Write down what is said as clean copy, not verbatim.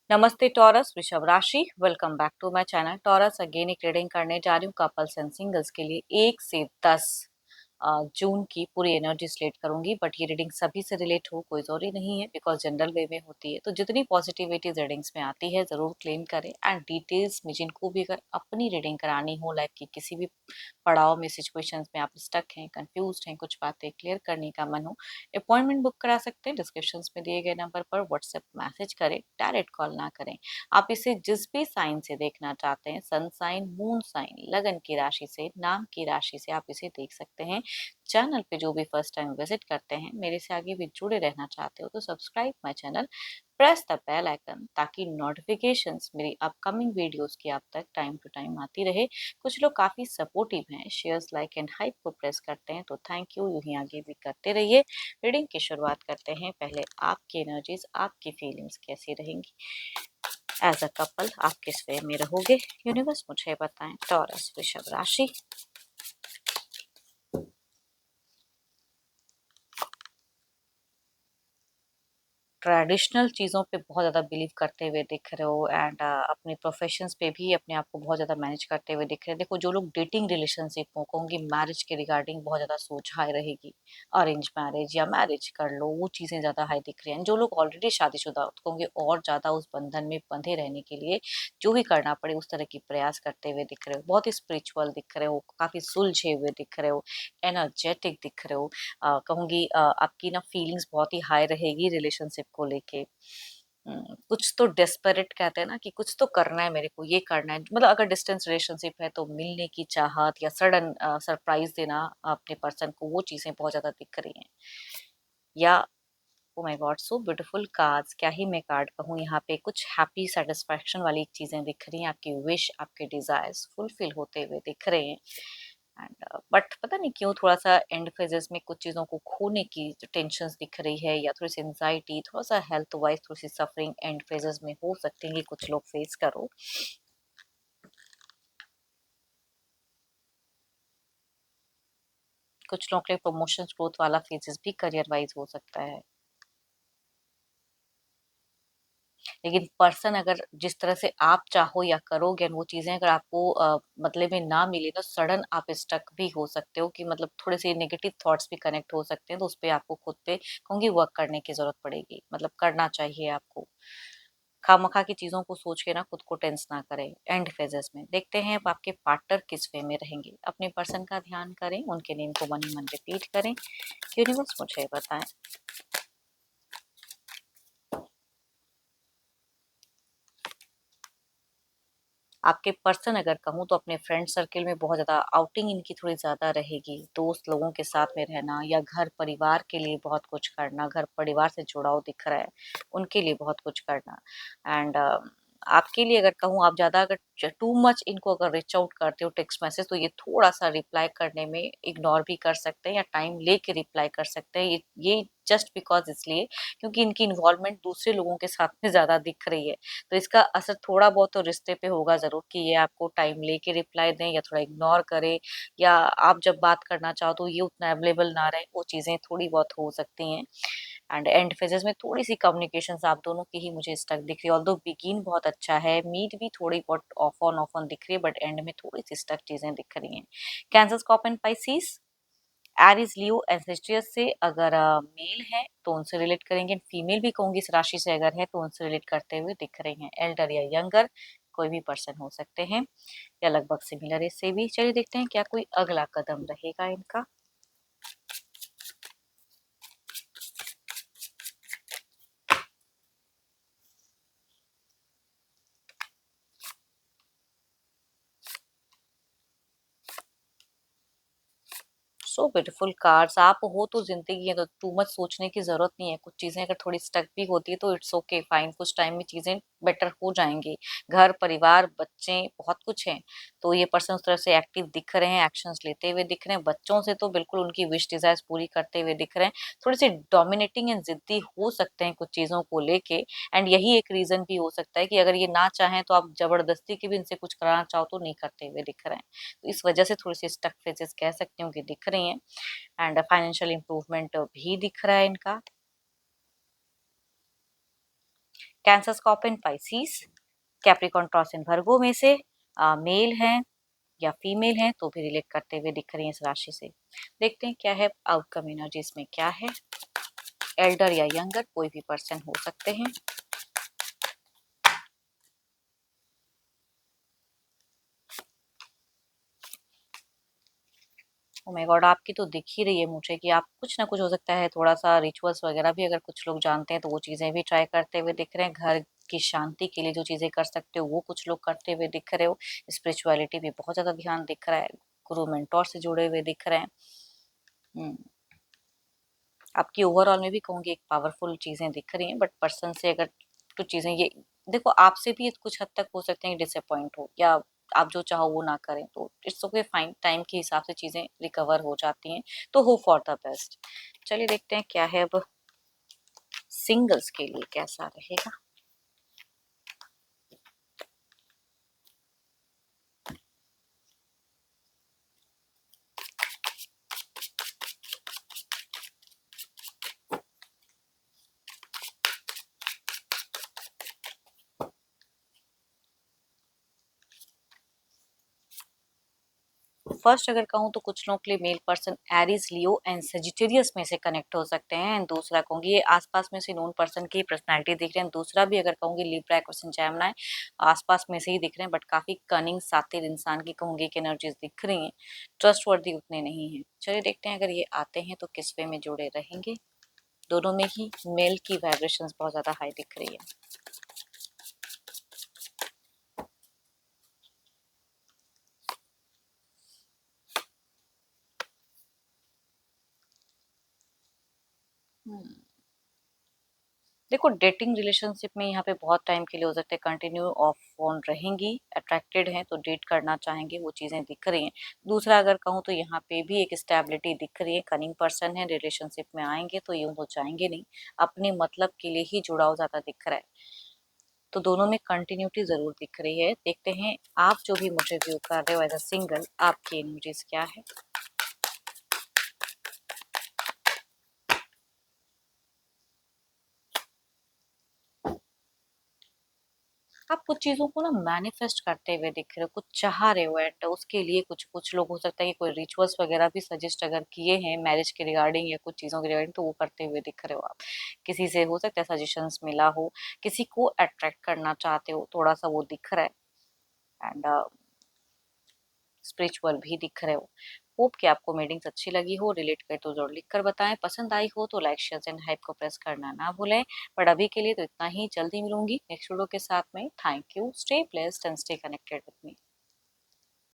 नमस्ते टॉरस, वृषभ राशि। Welcome back to my channel Taurus. Again एक रीडिंग करने जा रही हूँ कपल्स एंड सिंगल्स के लिए 1 से 10 जून की पूरी एनर्जी स्लेट करूंगी। बट ये रीडिंग सभी से रिलेट हो कोई जरूरी नहीं है, बिकॉज जनरल वे में होती है। तो जितनी पॉजिटिविटी रीडिंग्स में आती है जरूर क्लेम करें। एंड डिटेल्स में जिनको भी अगर अपनी रीडिंग करानी हो, लाइफ की किसी भी पड़ाव में, सिचुएशंस में आप स्टक हैं, कंफ्यूज हैं, कुछ बातें क्लियर करने का मन हो, अपॉइंटमेंट बुक करा सकते हैं। डिस्क्रिप्शन में दिए गए नंबर पर व्हाट्सएप मैसेज करें, डायरेक्ट कॉल ना करें। आप इसे जिस भी साइन से देखना चाहते हैं, सन साइन, मून साइन, लगन की राशि से, नाम की राशि से, आप इसे देख सकते हैं। चैनल पे जो भी फर्स्ट टाइम विजिट करते हैं, मेरे से आगे भी जुड़े रहना चाहते हो तो subscribe my channel, press the bell icon, ताकि नोटिफिकेशंस मेरी अपकमिंग वीडियोस की आप तक टाइम टू टाइम आती रहे। कुछ लोग काफी सपोर्टिव हैं, शेयर्स, लाइक एंड हाइप को प्रेस करते हैं, तो थैंक यू, यूं ही आगे भी करते रहिए। रीडिंग की शुरुआत करते हैं। पहले आपकी एनर्जीज, आपकी फीलिंग्स कैसी रहेंगी एज अ कपल, आप किस वे में रहोगे, यूनिवर्स मुझे बताएं। टॉरस, वृषभ राशि। ट्रेडिशनल चीज़ों पे बहुत ज़्यादा बिलीव करते हुए दिख रहे हो, एंड अपने प्रोफेशंस पे भी अपने आप को बहुत ज़्यादा मैनेज करते हुए दिख रहे हैं। देखो, जो लोग डेटिंग रिलेशनशिप में कहूँगी, मैरिज के रिगार्डिंग बहुत ज़्यादा सोच हाई रहेगी। अरेंज मैरिज या मैरिज कर लो, वो चीज़ें ज़्यादा हाई दिख रही हैं। जो लोग ऑलरेडी शादीशुदा हो, तो कहूँगी और ज़्यादा उस बंधन में बंधे रहने के लिए जो भी करना पड़े उस तरह की प्रयास करते हुए दिख रहे हो। बहुत ही स्पिरिचुअल दिख रहे हो, काफ़ी सुलझे हुए दिख रहे हो, एनर्जेटिक दिख रहे हो। कहूँगी आपकी ना फीलिंग्स बहुत ही हाई रहेगी रिलेशनशिप को लेके। कुछ तो डेस्परेट कहते हैं ना, कि कुछ तो करना है मेरे को, ये करना है। मतलब अगर डिस्टेंस रिलेशनशिप है तो मिलने की चाहत या सडन सरप्राइज देना अपने पर्सन को, वो चीजें बहुत ज्यादा दिख रही हैं। या oh my God, so beautiful cards, क्या ही मैं कार्ड कहूँ। यहाँ पे कुछ हैप्पी सेटिस्फैक्शन वाली चीजें दिख रही हैं। आपकी विश, आपके डिजायर्स फुलफिल होते हुए दिख रहे हैं। एंड बट पता नहीं क्यों थोड़ा सा एंड फेजेस में कुछ चीज़ों को खोने की टेंशन दिख रही है, या थोड़ी सी एंजाइटी, थोड़ा सा हेल्थ वाइज थोड़ी सी सफरिंग एंड फेजेस में हो सकती है, कुछ लोग फेस करो। कुछ लोगों के लिए प्रमोशन ग्रोथ वाला फेजेस भी करियर वाइज हो सकता है। लेकिन पर्सन अगर जिस तरह से आप चाहो या करोगे, and वो चीजें अगर आपको मतलब में ना मिले, तो सडन आप स्टक भी हो सकते हो, कि मतलब थोड़े से नेगेटिव थॉट्स भी कनेक्ट हो सकते हैं। तो उस पर आपको खुद पे कहूंगी वर्क करने की जरूरत पड़ेगी, मतलब करना चाहिए आपको। खामखा की चीजों को सोच के ना खुद को टेंस ना करें। एंड फेजेस में देखते हैं अब आपके पार्टनर किस वे में रहेंगे। अपने पर्सन का ध्यान करें, उनके नेम को मन ही मन रिपीट करें। यूनिवर्स मुझे बताएं। आपके पर्सन अगर कहूँ तो अपने फ्रेंड सर्किल में बहुत ज़्यादा आउटिंग इनकी थोड़ी ज़्यादा रहेगी। दोस्त लोगों के साथ में रहना, या घर परिवार के लिए बहुत कुछ करना, घर परिवार से जुड़ाव दिख रहा है, उनके लिए बहुत कुछ करना। एंड आपके लिए अगर कहूँ, आप ज़्यादा अगर टू मच इनको अगर रीच आउट करते हो टेक्स्ट मैसेज, तो ये थोड़ा सा रिप्लाई करने में इग्नोर भी कर सकते हैं, या टाइम लेके रिप्लाई कर सकते हैं। ये जस्ट बिकॉज इसलिए क्योंकि इनकी इन्वॉल्वमेंट दूसरे लोगों के साथ में ज़्यादा दिख रही है। तो इसका असर थोड़ा बहुत तो रिश्ते पे होगा ज़रूर, कि ये आपको टाइम लेके रिप्लाई दें या थोड़ा इग्नोर करें, या आप जब बात करना चाहो तो ये उतना अवेलेबल ना रहे, वो चीज़ें थोड़ी बहुत हो सकती हैं। एंड एंड फेजेस में थोड़ी सी कम्युनिकेशंस आप दोनों की ही मुझे स्टक दिख रही है। ऑल्दो बिगिन बहुत अच्छा है, मीट भी थोड़ी बहुत ऑफ ऑन दिख रही है, बट एंड में थोड़ी सी स्टक चीज़ें दिख रही हैं। कैंसर, स्कॉर्पियन, पाइसिस, एरिस, लियो, एसेस्ट्रियस से अगर मेल है तो उनसे रिलेट करेंगे। फीमेल भी कहूंगी इस राशि से अगर है तो उनसे रिलेट करते हुए दिख रही हैं। एल्डर या यंगर कोई भी पर्सन हो सकते हैं, या लगभग सिमिलर इससे भी। चलिए देखते हैं क्या कोई अगला कदम रहेगा इनका। सो ब्यूटीफुल कार्ड्स, आप हो तो जिंदगी है, तो टू मच सोचने की जरूरत नहीं है। कुछ चीजें अगर थोड़ी स्टक भी होती है तो इट्स ओके, फाइन, कुछ टाइम में चीजें बेटर हो जाएंगी। घर परिवार बच्चे बहुत कुछ है, तो ये पर्सन उस तरह से एक्टिव दिख रहे हैं, एक्शंस लेते हुए दिख रहे हैं। बच्चों से तो बिल्कुल उनकी विश डिजायर्स पूरी करते हुए दिख रहे हैं। थोड़ी सी डोमिनेटिंग एंड जिद्दी हो सकते हैं कुछ चीजों को लेके। एंड यही एक रीजन भी हो सकता है कि अगर ये ना चाहें तो आप जबरदस्ती की भी इनसे कुछ कराना चाहो तो नहीं करते हुए दिख रहे हैं। तो इस वजह से थोड़ी सी स्टक फेजेस कह सकती हूँ कि दिख रही हैं। एंड फाइनेंशियल इंप्रूवमेंट भी दिख रहा है इनका। Cancer, scorpion, Pisces, Capricorn, taurus and वर्गो में से मेल हैं या फीमेल हैं तो भी रिलेट करते हुए दिख रही हैं इस राशि से। देखते हैं क्या है आउटकम एनर्जी इसमें क्या है। एल्डर या यंगर कोई भी पर्सन हो सकते हैं। ओ माय गॉड, आपकी तो दिख ही रही है मुझे कि आप कुछ ना कुछ हो सकता है, थोड़ा सा रिचुअल्स वगैरह भी अगर कुछ लोग जानते हैं तो वो चीजें भी ट्राई करते हुए दिख रहे हैं। घर की शांति के लिए जो चीजें कर सकते हो वो कुछ लोग करते हुए दिख रहे हो। स्पिरिचुअलिटी भी बहुत ज्यादा ध्यान दिख रहा है। गुरु मेंटोर से जुड़े हुए दिख रहे हैं। हम्म, आपकी ओवरऑल में भी कहूंगी एक पावरफुल चीजें दिख रही हैं, बट पर्सन से अगर कुछ चीजें ये देखो आपसे भी कुछ हद तक हो सकते हैं डिसअपॉइंट हो या आप जो चाहो वो ना करें, तो इट्स ओके फाइन, टाइम के हिसाब से चीजें रिकवर हो जाती हैं। तो होप फॉर द बेस्ट। चलिए देखते हैं क्या है अब सिंगल्स के लिए कैसा रहेगा। फर्स्ट अगर कहूँ तो कुछ लोगों के लिए male person Aries, Leo and Sagittarius में से कनेक्ट हो सकते हैं। एंड दूसरा कहूंगी ये आसपास में से नोन पर्सन की पर्सनालिटी दिख रहे हैं। दूसरा भी अगर कहूंगी लिब्रा, एक्वेरियस, जेमिनी आसपास में से ही दिख रहे हैं, बट काफी कनिंग सातिर इंसान की कहूंगी कि एनर्जीज दिख रही हैं। ट्रस्ट वर्दी उतने नहीं है। चलिए देखते हैं अगर ये आते हैं तो किस वे में जुड़े रहेंगे। दोनों में ही मेल की वाइब्रेशंस बहुत ज्यादा हाई दिख रही है। हम्म, देखो डेटिंग रिलेशनशिप में यहाँ पे बहुत टाइम के लिए हो सकते हैं कंटिन्यू ऑफ ऑन रहेंगी। अट्रैक्टेड हैं तो डेट करना चाहेंगे, वो चीजें दिख रही हैं। दूसरा अगर कहूँ तो यहाँ पे भी एक स्टेबिलिटी दिख रही है। कनिंग पर्सन है, रिलेशनशिप में आएंगे तो यूं हो जाएंगे नहीं, अपने मतलब के लिए ही जुड़ाव ज्यादा दिख रहा है। तो दोनों में कंटिन्यूटी जरूर दिख रही है। देखते हैं आप जो भी मुझे व्यू कर रहे हो एज अ सिंगल, आपकी एनर्जीज क्या है। आप कुछ चीजों को ना मैनिफेस्ट करते हुए दिख रहे हो, कुछ चाह रहे हो एट उसके लिए। कुछ कुछ लोग हो सकता है कि कोई रिचुअल्स वगैरह भी सजेस्ट अगर किए हैं मैरिज के रिगार्डिंग या कुछ चीजों के रिगार्डिंग, तो वो करते हुए दिख रहे हो आप। किसी से हो सकता है सजेशंस मिला हो, किसी को अट्रैक्ट करना चाहते हो, थोड़ा सा वो दिख रहा है। एंड स्पिरिचुअल भी दिख रहे हो। होप कि आपको मीटिंग्स अच्छी लगी हो। रिलेट करे तो जरूर लिख कर बताएं। पसंद आई हो तो लाइक, शेयर एंड हाइप को प्रेस करना ना भूलें। बट अभी के लिए तो इतना ही। जल्दी मिलूंगी नेक्स्ट वीडियो के साथ में। Thank you. Stay blessed and stay connected with me.